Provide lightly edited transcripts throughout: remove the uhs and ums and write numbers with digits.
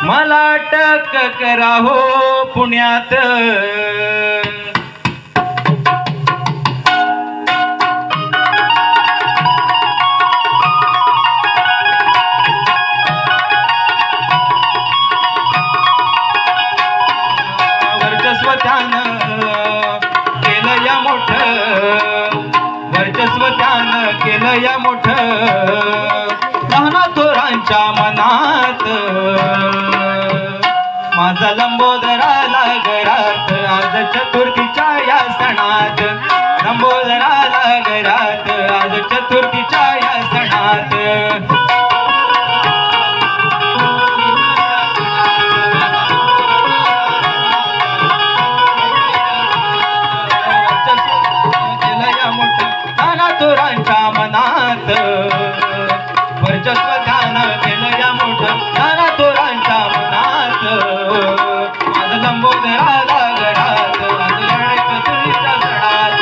मला अटक करा हो पुण्यात. वर्चस्व त्यानं केलं या मोठं, वर्चस्व त्यानं केलं या मोठं, लहाना थोरांच्या मनात. माझा लंबोदराला घरात आज चतुर्थीच्या या सणात, लंबोदराला घरात आज चतुर्थीच्या या सणात. थोरांच्या मनात वर्चस्व त्यानं केलं या मोठं, नाना थोरांच्या मनात. माझं लंबोदराला घरात आज गणेश चतुर्थीच्या सणात,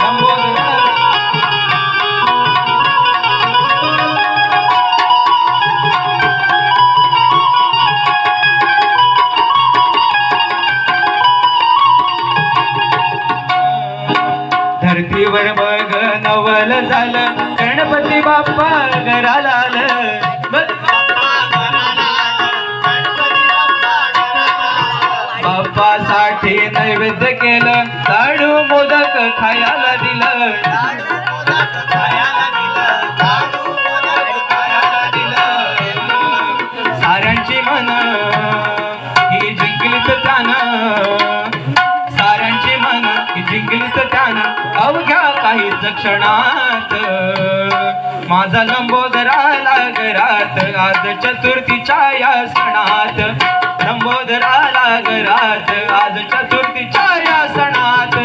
लंबोदराला. धरतीवर बघ नवल झालं, गणपती बाप्पा घराला आलं. बाप्पासाठी नैवेद्य केलं, लाडू मोदक खायला दिलं, साऱ्यांची मन ही जिंकलीत त्यानं, साऱ्यांची मन ही जिंकलीत त्यानं अवघ्या काहीच क्षणात. माझा लंबोदराला घरात आज चतुर्थीच्या या सणात, लंबोदराला घरात आज चतुर्थीच्या या सणात.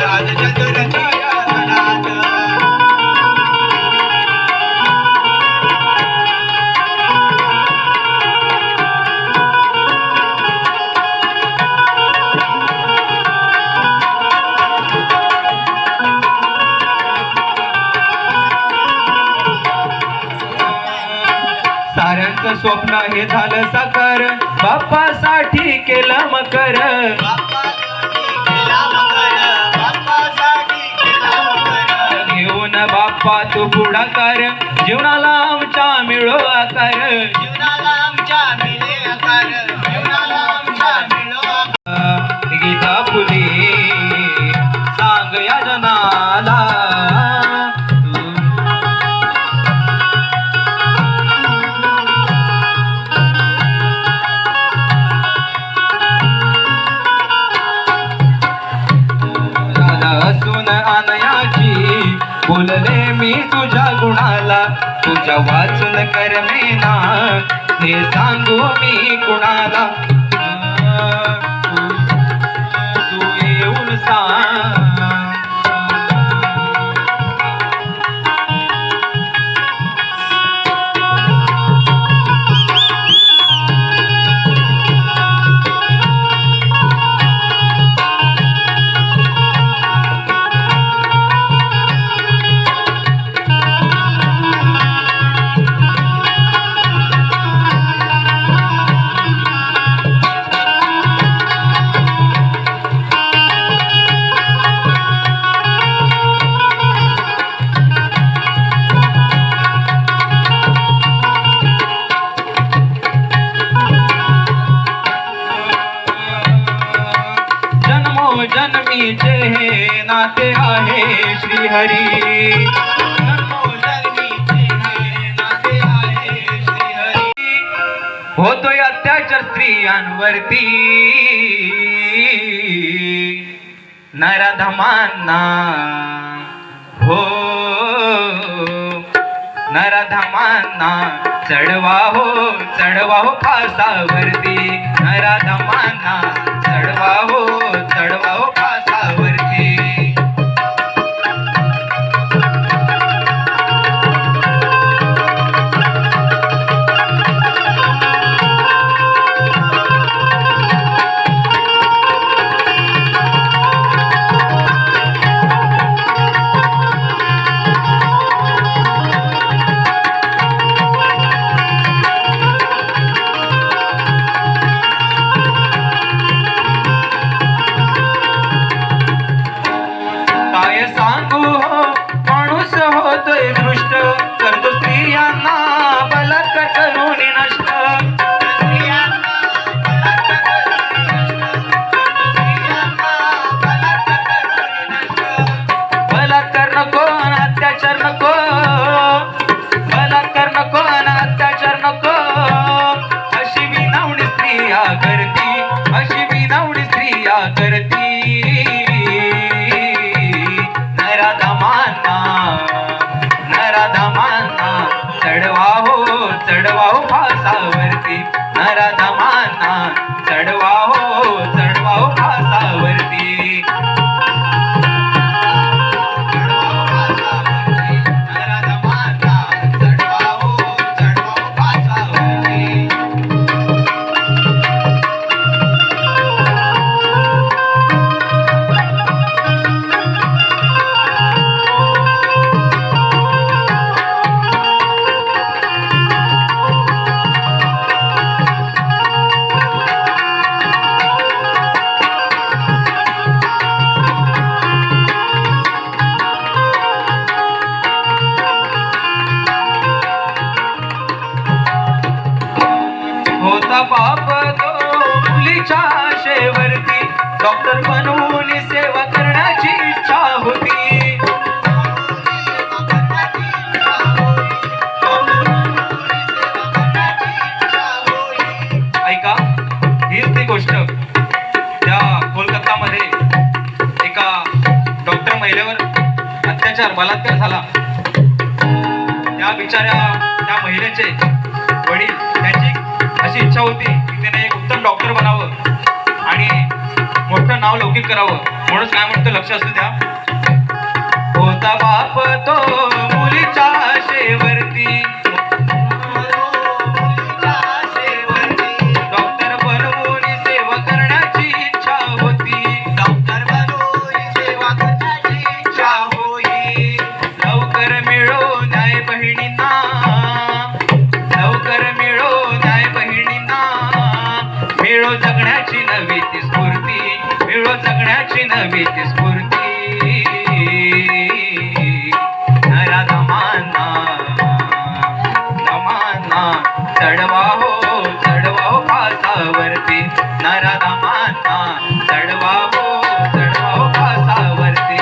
आज चतुर्थीच्या या सणात. साऱ्यांचं स्वप्न हे झालं साकार, बाप्पासाठी केलं मकर, घेऊन बाप्पा तू पुढाकार, जीवनाला आमच्या मिळो आकार, जीवनाला आमच्या मिळे आकार, जीवनाला आमच्या मिळो आकार. गीता फुले सांग या जनाला, असून अनयाची बोलले मी तुझ्या गुणाला, तुझ्या वाचून करमेना हे सांगू मी कुणाला. तू येऊन सांग जन्मीचे हे नाते आहे श्रीहरी, होतोय अत्याचार स्त्रियांवरती, नराधमांना हो नराधमांना चढवा हो फासावरती, नराधमांना चढवा हो फासावरती. क्रिया करती नराधमांना चढवा हो फासावरती नराधमांना चढवा हो फासावरती होता बाप तो मुलीच्या आशेवरती डॉक्टर बनवून सेवा करण्याची इच्छा होती ऐका हीच ती गोष्ट त्या कोलकातामध्ये एका डॉक्टर महिलेवर अत्याचार बलात्कार झाला त्या महिलेचे वडील त्यांची अशी इच्छा होती की त्याने एक उत्तम डॉक्टर बनावं आणि मोठं नाव लौकिक करावं म्हणून काय म्हणतो लक्ष असू द्या होता बाप तो मुलीच्या आशेवरती डॉक्टर बनवून सेवा करण्याची इच्छा होती लवकर मिळो न्याय बहिणींना मिळो जगण्याची नवी ती स्फूर्ती नराधमांना चढवा हो फासावरती नराधमांना चढवा हो फासावरती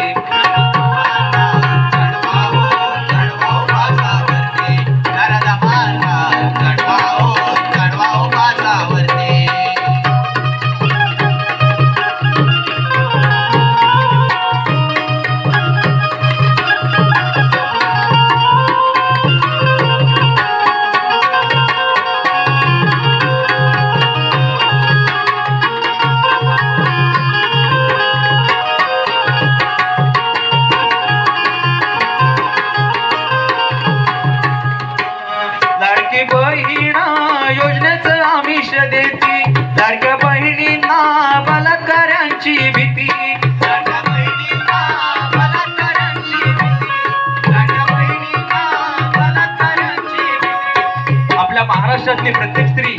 लाडकी बहिणा योजनेचं आमिष देती लाडक्या बहिणींना बलात्कारांची भीती आपल्या महाराष्ट्रातली प्रत्येक स्त्री